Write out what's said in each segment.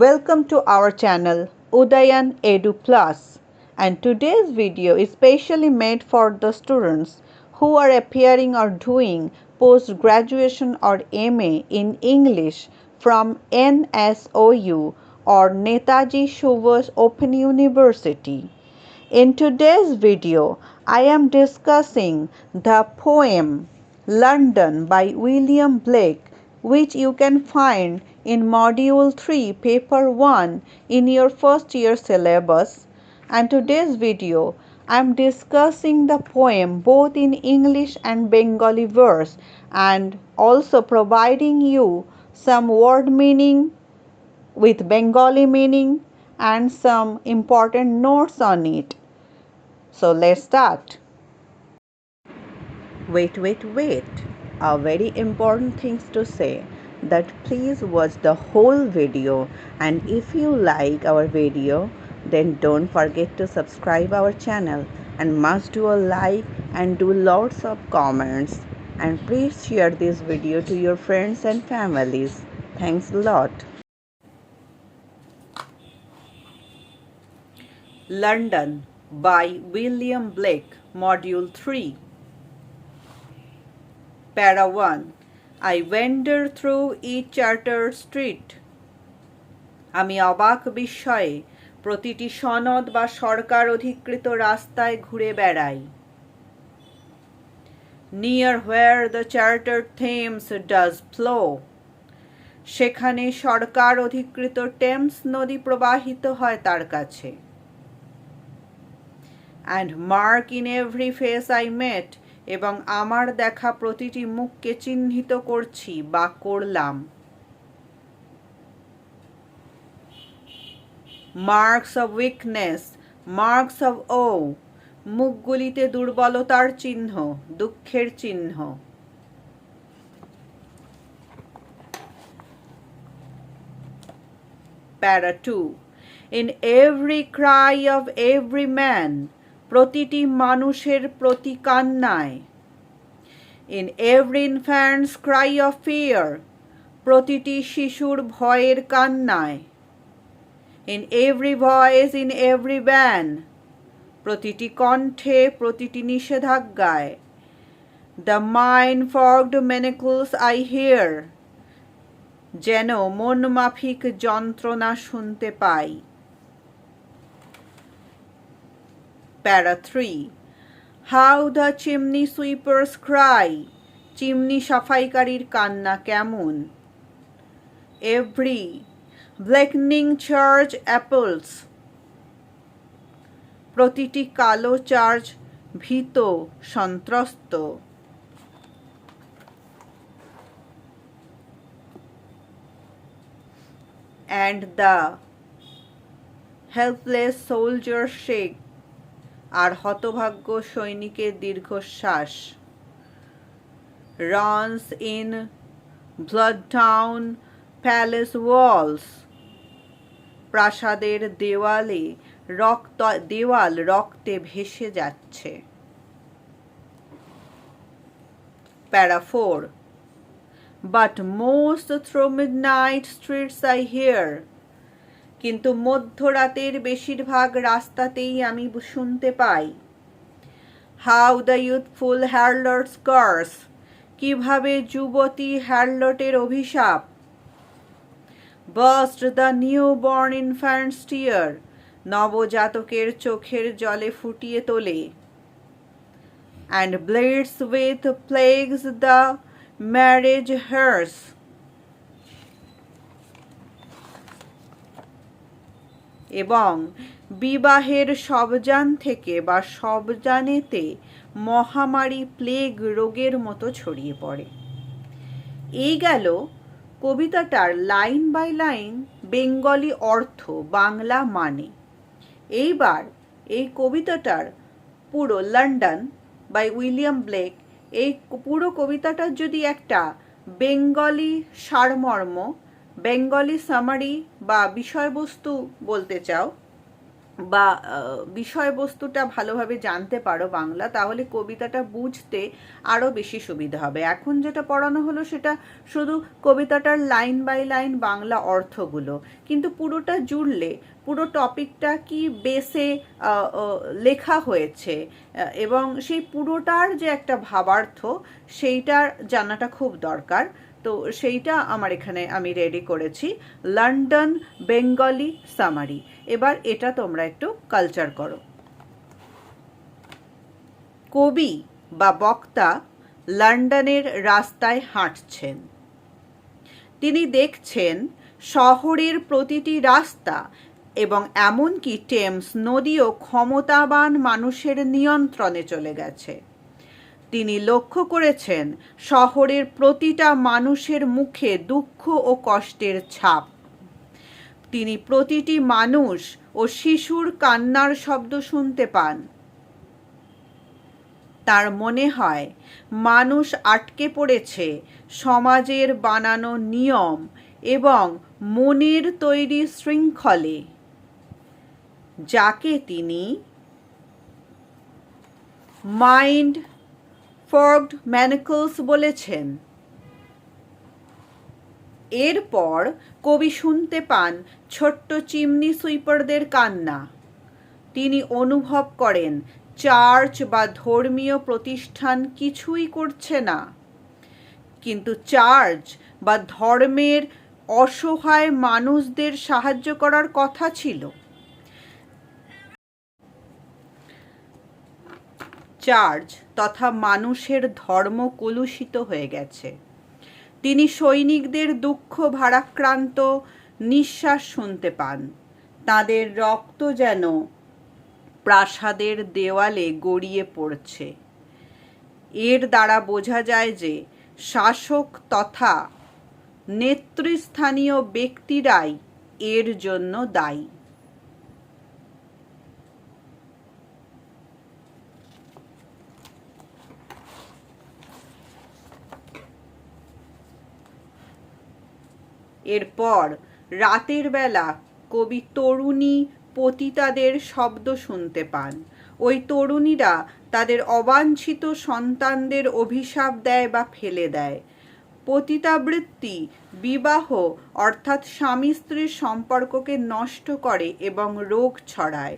Welcome to our channel Udayan Edu Plus, and today's video is specially made for the students who are appearing or doing post-graduation or MA in English from NSOU or Netaji Subhash Open University. In today's video, I am discussing the poem London by William Blake, which you can find in Module 3, Paper 1 in your first year syllabus. And today's video, I am discussing the poem both in English and Bengali verse and also providing you some word meaning with Bengali meaning and some important notes on it. So let's start. Wait. A very important thing to say that please watch the whole video, and if you like our video then don't forget to subscribe our channel and must do a like and do lots of comments, and please share this video to your friends and families. Thanks a lot. London by William Blake, Module 3. Para 1. I wander through each chartered street. আমি অবাক বিস্ময়ে প্রতিটি সনদ বা সরকার অধিকৃত রাস্তায় ঘুরে বেড়াই। Near where the chartered Thames does flow. সেখানে সরকার অধিকৃত টেমস নদী প্রবাহিত হয় তার কাছে। And mark in every face I met. এবং আমার দেখা প্রতিটি মুখকে চিহ্নিত করছি বা করলাম। Marks of weakness, marks of woe. মুখগুলিতে দুর্বলতার চিহ্ন, দুঃখের চিহ্ন। Para 2. In every cry of every man. প্রতিটি মানুষের প্রতি কান্নায়। In every infant's cry of fear. প্রতিটি শিশুর ভয়ের কান্নায়। In every voice, in every ban. প্রতিটি কণ্ঠে, প্রতিটি নিষেধাজ্ঞায়। The mind-fogged manacles I hear. যেন মন মাফিক যন্ত্রণা শুনতে পাই। Para 3. How the chimney sweepers cry. Chimney সাফাইকারীর কান্না কেমন। Every blackening church apples. প্রতিটি কালো চার্চ ভীত সন্ত্রস্ত। And the helpless soldier shake. আর হতভাগ্য সৈনিকের দীর্ঘশ্বাস। Runs in Bloodtown Palace walls. প্রাসাদের দেওয়াল রক্তে ভেসে যাচ্ছে। Para 4. But most through midnight streets I hear. কিন্তু মধ্যরাতের বেশিরভাগ রাস্তাতেই আমি শুনতে পাই। How the youthful harlots curse. কিভাবে যুবতী হ্যারলটের অভিশাপ। Burst the newborn infant's tear. নবজাতকের চোখের জলে ফুটিয়ে তোলে। And bleeds with plagues the marriage hearse. এবং বিবাহের সবজান থেকে বা সবজানেতে মহামারী প্লেগ রোগের মতো ছড়িয়ে পড়ে। এই গেল কবিতাটার লাইন বাই লাইন বেঙ্গলি অর্থ, বাংলা মানে। এইবার এই কবিতাটার পুরো লন্ডন বাই উইলিয়াম ব্লেক, এই পুরো কবিতাটার যদি একটা বেঙ্গলি সারমর্ম, বেঙ্গলি সামারি বা বিষয়বস্তু বলতে চাও বা বিষয়বস্তুটা ভালোভাবে জানতে পারো বাংলা, তাহলে কবিতাটা বুঝতে আরও বেশি সুবিধা হবে। এখন যেটা পড়ানো হলো সেটা শুধু কবিতাটার লাইন বাই লাইন বাংলা অর্থগুলো, কিন্তু পুরোটা জুড়লে পুরো টপিকটা কি বেসে লেখা হয়েছে এবং সেই পুরোটার যে একটা ভাবার্থ সেইটার জানাটা খুব দরকার। তো সেইটা আমার এখানে আমি রেডি করেছি, লন্ডন বেঙ্গলি সামারি। এবার এটা তোমরা একটু কালচার করো। কবি বা বক্তা লন্ডনের রাস্তায় হাঁটছেন। তিনি দেখছেন শহরের প্রতিটি রাস্তা এবং এমনকি টেমস নদীও ক্ষমতাবান মানুষের নিয়ন্ত্রণে চলে গেছে। তিনি লক্ষ্য করেছেন শহরের প্রতিটা মানুষের মুখে দুঃখ ও কষ্টের ছাপ। তিনি প্রতিটি মানুষ ও শিশুর কান্নার শব্দ শুনতে পান। তার মনে হয় মানুষ আটকে পড়েছে সমাজের বানানো নিয়ম এবং মনের তৈরি শৃঙ্খলে, যাকে তিনি মাইন্ড ফগড ম্যানিকলস বলেছেন। এরপর কবি শুনতে পান ছোট্ট চিমনি সুইপারদের কান্না। তিনি অনুভব করেন চার্চ বা ধর্মীয় প্রতিষ্ঠান কিছুই করছে না, কিন্তু চার্চ বা ধর্মের অসহায় মানুষদের সাহায্য করার কথা ছিল। চার্চ তথা মানুষের ধর্ম কলুষিত হয়ে গেছে। তিনি সৈনিকদের দুঃখ ভারাক্রান্ত নিঃশ্বাস শুনতে পান। তাদের রক্ত যেন প্রাসাদের দেওয়ালে গড়িয়ে পড়ছে। এর দ্বারা বোঝা যায় যে শাসক তথা নেতৃস্থানীয় ব্যক্তিরাই এর জন্য দায়ী। এরপর রাতের বেলা কবি তরুণী পতিতাদের শব্দ শুনতে পান। ওই তরুণীরা তাদের অবাঞ্ছিত সন্তানদের অভিশাপ দেয় বা ফেলে দেয়। পতিতাবৃত্তি বিবাহ অর্থাৎ স্বামী স্ত্রীর সম্পর্ককে নষ্ট করে এবং রোগ ছড়ায়।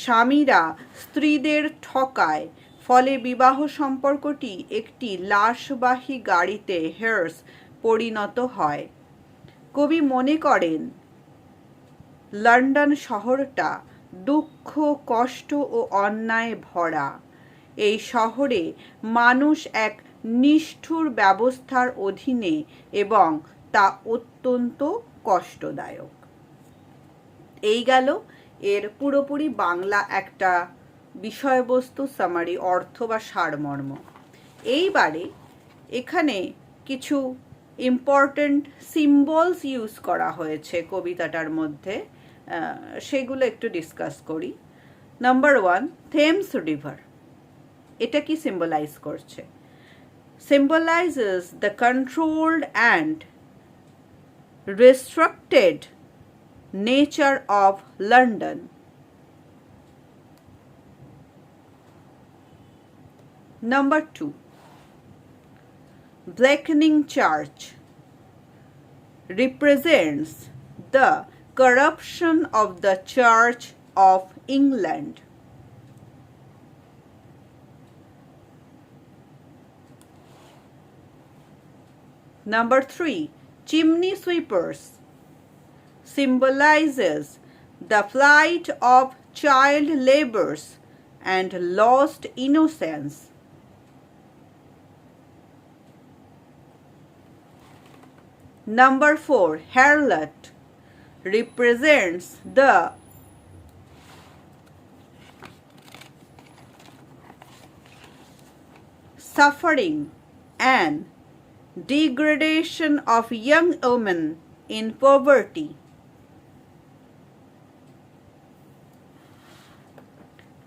স্বামীরা স্ত্রীদের ঠকায়, ফলে বিবাহ সম্পর্কটি একটি লাশবাহী গাড়িতে হের্স পরিণত হয়। কবি মনে করেন লন্ডন শহরটা দুঃখ, কষ্ট ও অন্যায় ভরা। এই শহরে মানুষ এক নিষ্ঠুর ব্যবস্থার অধীনে এবং তা অত্যন্ত কষ্টদায়ক। এই গেল এর পুরোপুরি বাংলা একটা বিষয়বস্তু সামারি, অর্থ বা সারমর্ম। এইবারে এখানে কিছু ইম্পর্টেন্ট সিম্বলস ইউজ করা হয়েছে কবিতাটার মধ্যে, সেগুলো একটু ডিসকাস করি। Number 1, Thames river. এটা কি সিম্বলাইজ করছে? Symbolizes the controlled and restricted nature of London. Number 2, blackening church represents the corruption of the Church of England. Number 3, chimney sweepers symbolizes the flight of child laborers and lost innocence. Number 4, harlot represents the suffering and degradation of young women in poverty.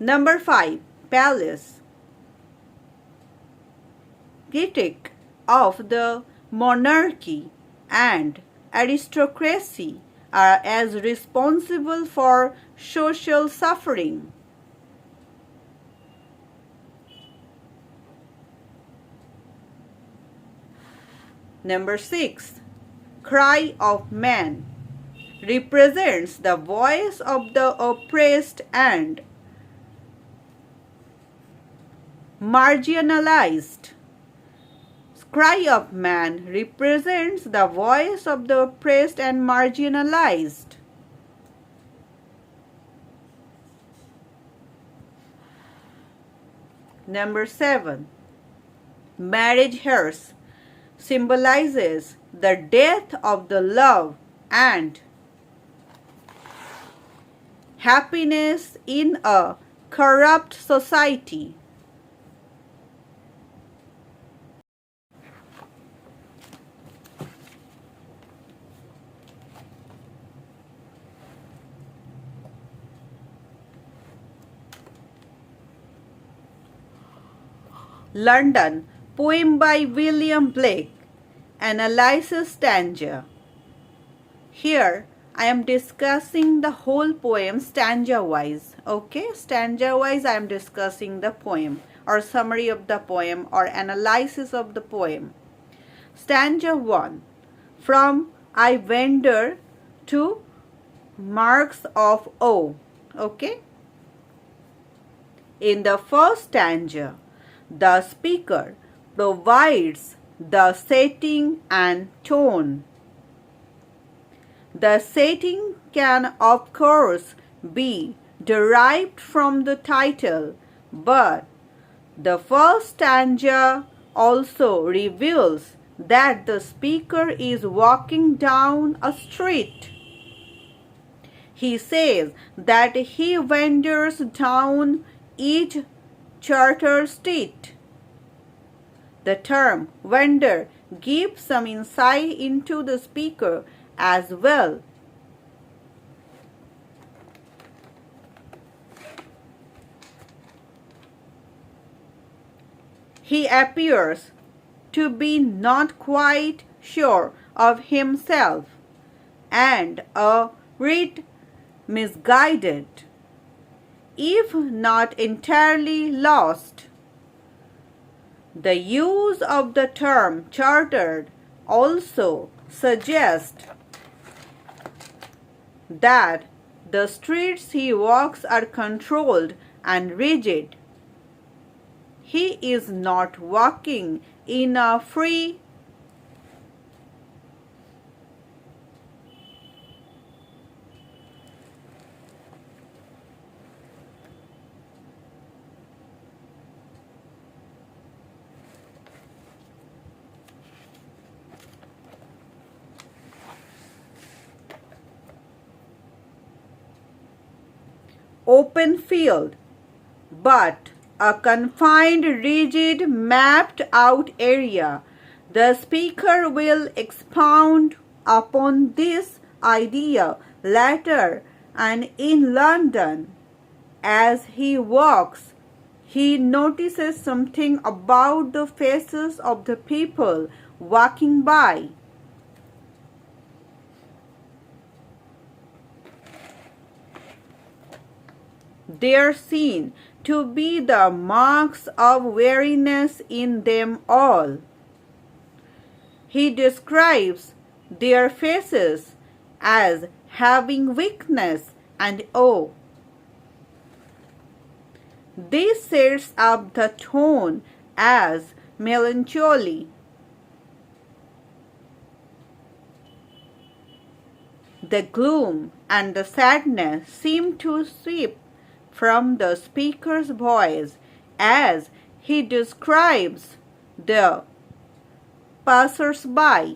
Number 5, palace, critic of the monarchy and aristocracy are as responsible for social suffering. Number 6. Cry of Man represents the voice of the oppressed and marginalized. Cry of Man represents the voice of the oppressed and marginalized. Number 7. Marriage hearse symbolizes the death of the love and happiness in a corrupt society. London, poem by William Blake, analysis stanza. Here I am discussing the whole poem stanza wise. Okay, stanza wise I am discussing the poem or summary of the poem or analysis of the poem. Stanza 1. From I wander to marks of O. Okay. In the first stanza, the speaker provides the setting and tone. The setting can, of course, be derived from the title, but the first stanza also reveals that the speaker is walking down a street. He says that he wanders down each Charter Street. The term wander gives some insight into the speaker as well. He appears to be not quite sure of himself and a bit misguided, if not entirely lost. The use of the term chartered also suggests that the streets he walks are controlled and rigid. He is not walking in a free open field, but a confined, rigid, mapped out area. The speaker will expound upon this idea later, and in London, as he walks, he notices something about the faces of the people walking by. They are seen to be the marks of weariness in them all. He describes their faces as having weakness and awe. This sets up the tone as melancholy. The gloom and the sadness seem to sweep from the speaker's voice as he describes the passers-by.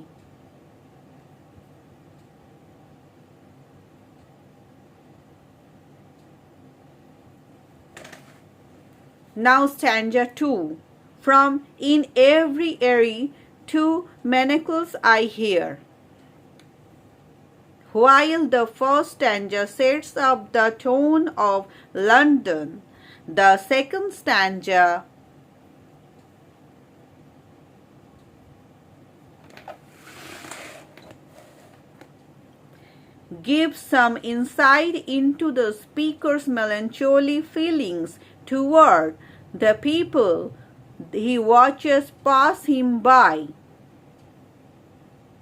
Now stanza 2. From in every airy to manacles I hear. While the first stanza sets up the tone of London, the second stanza gives some insight into the speaker's melancholy feelings toward the people he watches pass him by.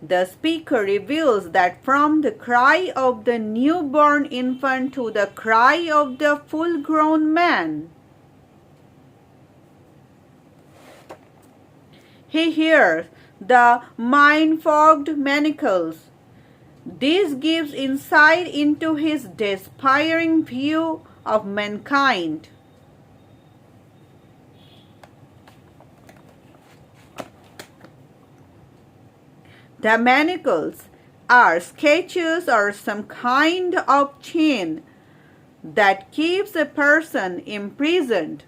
The speaker reveals that from the cry of the newborn infant to the cry of the full-grown man, he hears the mind-fogged manacles. This gives insight into his despairing view of mankind. The manacles are sketches or some kind of chain that keeps a person imprisoned.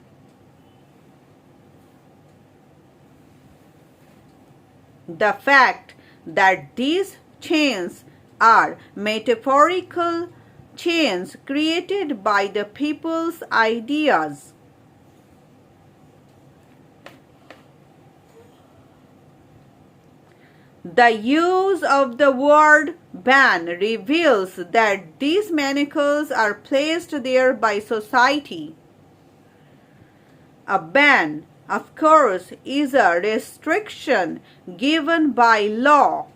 The fact that these chains are metaphorical chains created by the people's ideas. The use of the word ban reveals that these manacles are placed there by society. A ban, of course, is a restriction given by law.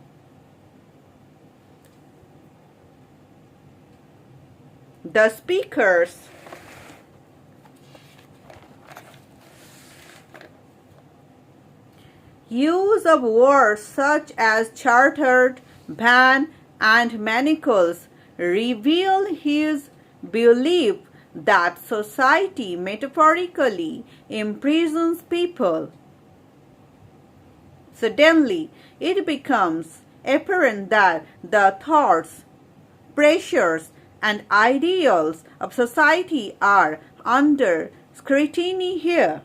The speakers use of words such as chartered, ban, and manacles reveal his belief that society metaphorically imprisons people. Suddenly, it becomes apparent that the thoughts, pressures, and ideals of society are under scrutiny here.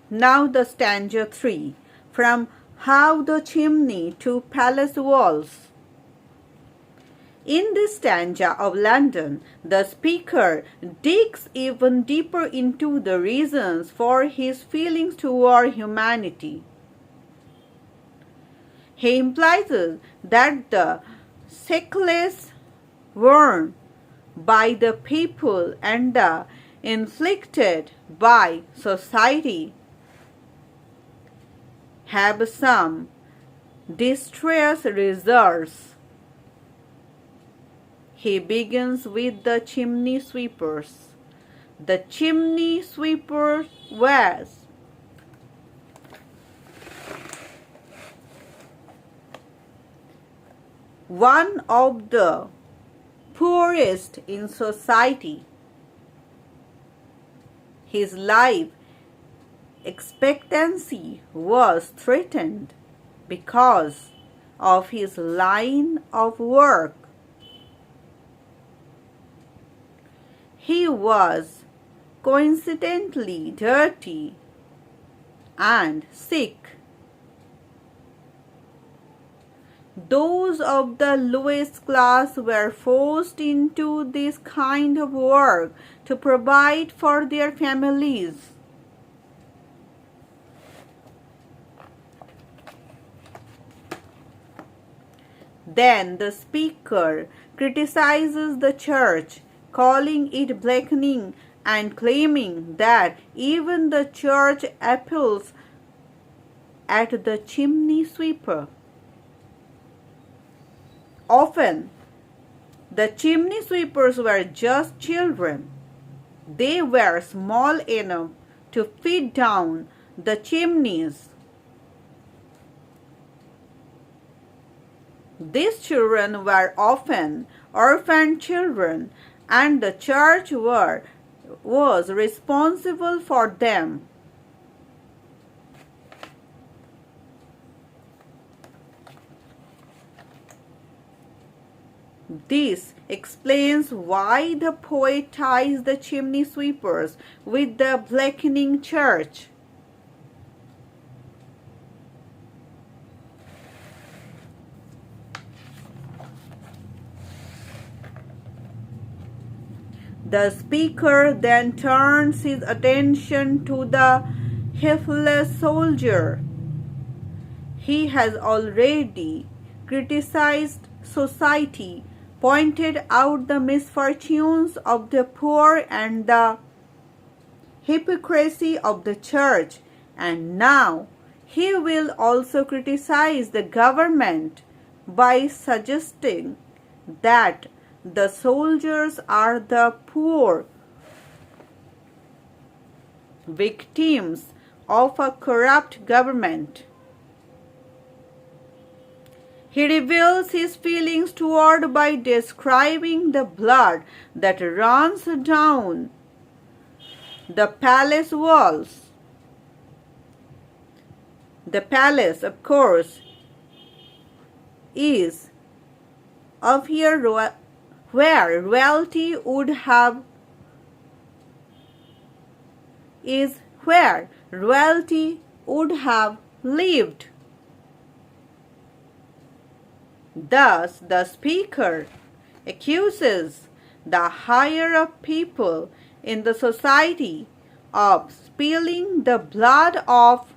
Now the stanza 3, from How the Chimney to Palace Walls. In this stanza of London, the speaker digs even deeper into the reasons for his feelings toward humanity. He implies that the shackles worn by the people and the inflicted by society have some distress results. He begins with the chimney sweepers. The chimney sweeper was one of the poorest in society. His life expectancy was threatened because of his line of work. He was coincidentally dirty and sick. Those of the lowest class were forced into this kind of work to provide for their families. Then the speaker criticizes the church, calling it blackening and claiming that even the church appeals at the chimney sweeper. Often, the chimney sweepers were just children. They were small enough to fit down the chimneys. These children were often orphan children, and the church was responsible for them. This explains why the poet ties the chimney sweepers with the blackening church. The speaker then turns his attention to the helpless soldier. He has already criticized society, pointed out the misfortunes of the poor and the hypocrisy of the church, and now he will also criticize the government by suggesting that the soldiers are the poor victims of a corrupt government. He reveals his feelings toward by describing the blood that runs down the palace walls. The palace, of course, is of here where royalty would have is where royalty would have lived. Thus, the speaker accuses the higher up people in the society of spilling the blood of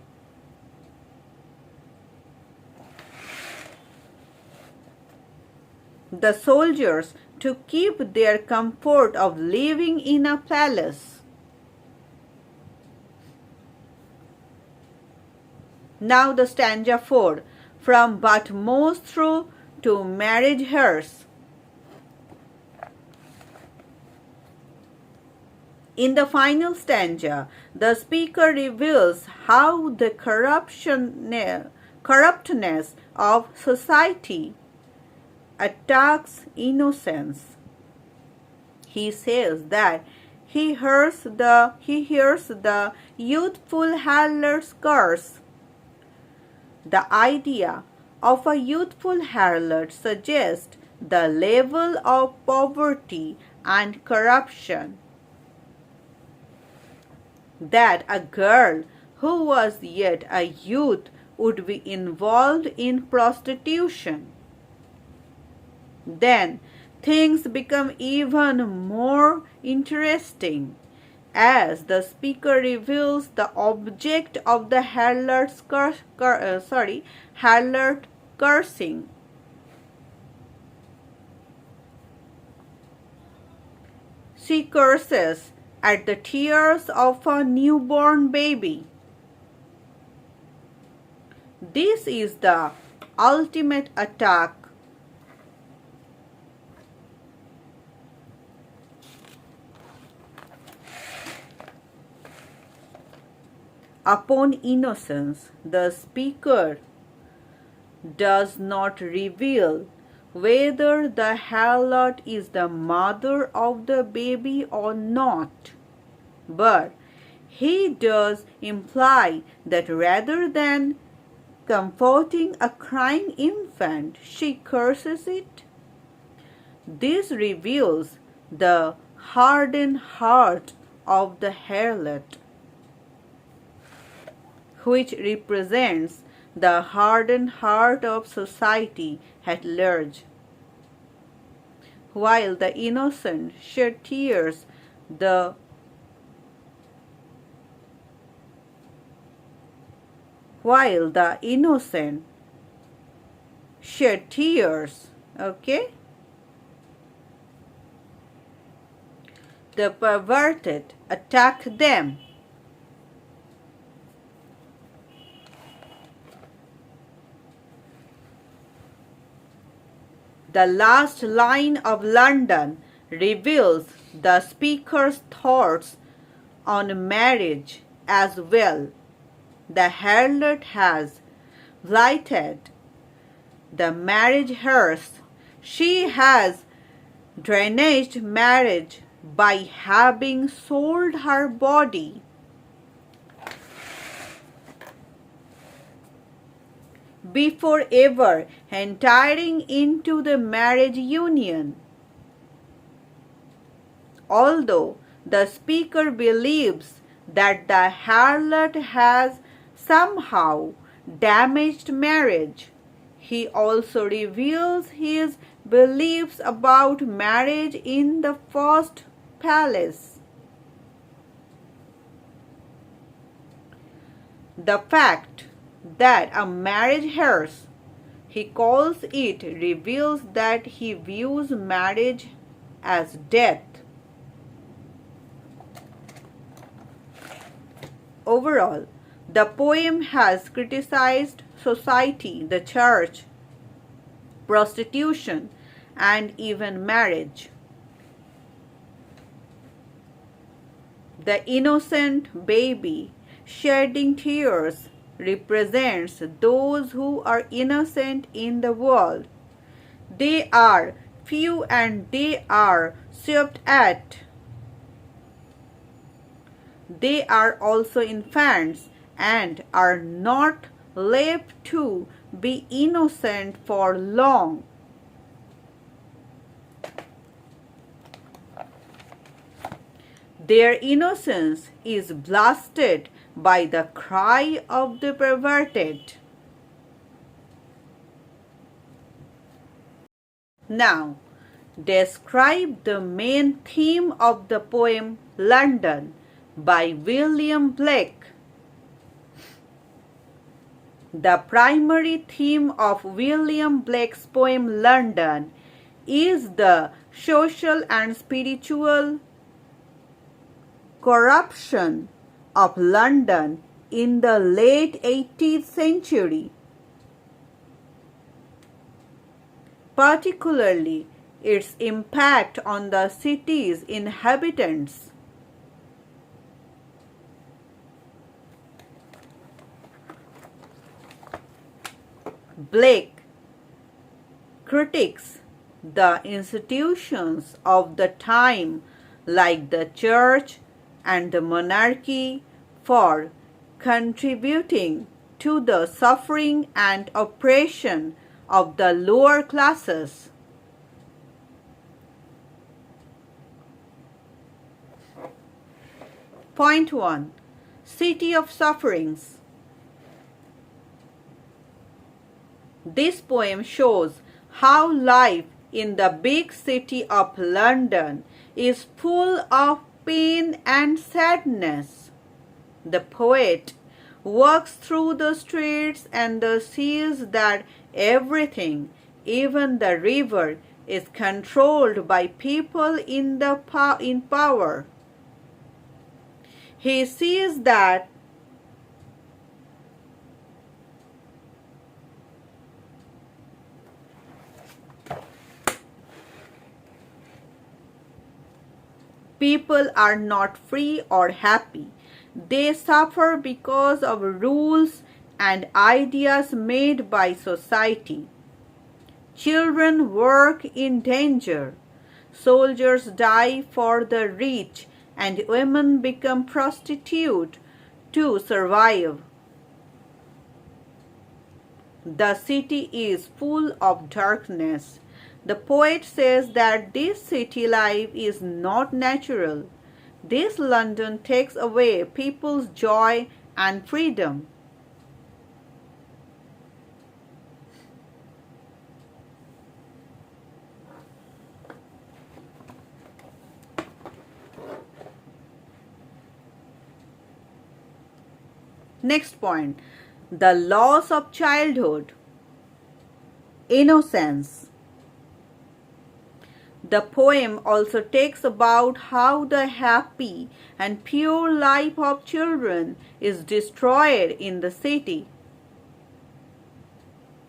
the soldiers to keep their comfort of living in a palace. Now the stanza 4, from but most through to marriage hearse. In the final stanza, the speaker reveals how the corruptness of society attacks innocence. He says that he hears the youthful harlot's curse. The idea of a youthful harlot suggests the level of poverty and corruption that a girl who was yet a youth would be involved in prostitution. Then things become even more interesting as the speaker reveals the object of the harlot cursing. She curses at the tears of a newborn baby. This is the ultimate attack upon innocence. The speaker does not reveal whether the harlot is the mother of the baby or not, but he does imply that rather than comforting a crying infant, she curses it. This reveals the hardened heart of the harlot, which represents the hardened heart of society at large. While the innocent shed tears, the the perverted attack them. The last line of London reveals the speaker's thoughts on marriage as well. The harlot has blighted the marriage hearse. She has drained marriage by having sold her body. Before ever entering into the marriage union. Although the speaker believes that the harlot has somehow damaged marriage, he also reveals his beliefs about marriage in the first palace. The fact that a marriage hearse, he calls it, reveals that he views marriage as death. Overall, the poem has criticized society, the church, prostitution, and even marriage. The innocent baby shedding tears represents those who are innocent in the world. They are few and they are swept at. They are also infants and are not left to be innocent for long. Their innocence is blasted by the cry of the perverted. Now, describe the main theme of the poem London by William Blake. The primary theme of William Blake's poem London is the social and spiritual corruption of London in the late 18th century, particularly its impact on the city's inhabitants. Blake critiques the institutions of the time like the church and the monarchy for contributing to the suffering and oppression of the lower classes. Point 1. City of Sufferings. This poem shows how life in the big city of London is full of pain and sadness. The poet walks through the streets and sees that everything, even the river, is controlled by people in power. He sees that people are not free or happy. They suffer because of rules and ideas made by society. Children work in danger. Soldiers die for the rich, and women become prostitutes to survive. The city is full of darkness. The poet says that this city life is not natural. This London takes away people's joy and freedom. Next point, the loss of childhood. Innocence. The poem also takes about how the happy and pure life of children is destroyed in the city.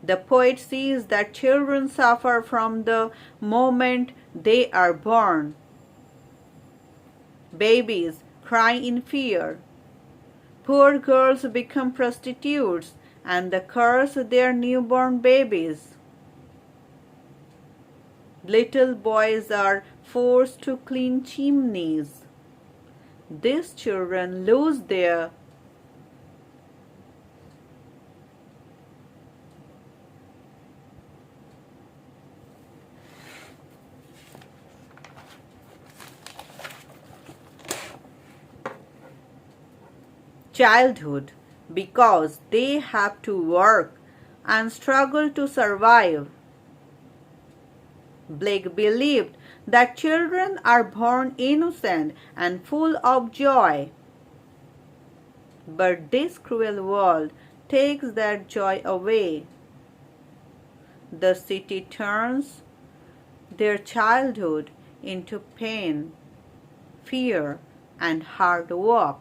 The poet sees that children suffer from the moment they are born. Babies cry in fear. Poor girls become prostitutes and they curse their newborn babies. Little boys are forced to clean chimneys. These children lose their childhood because they have to work and struggle to survive. Blake believed that children are born innocent and full of joy. But this cruel world takes that joy away. The city turns their childhood into pain, fear, and hard work.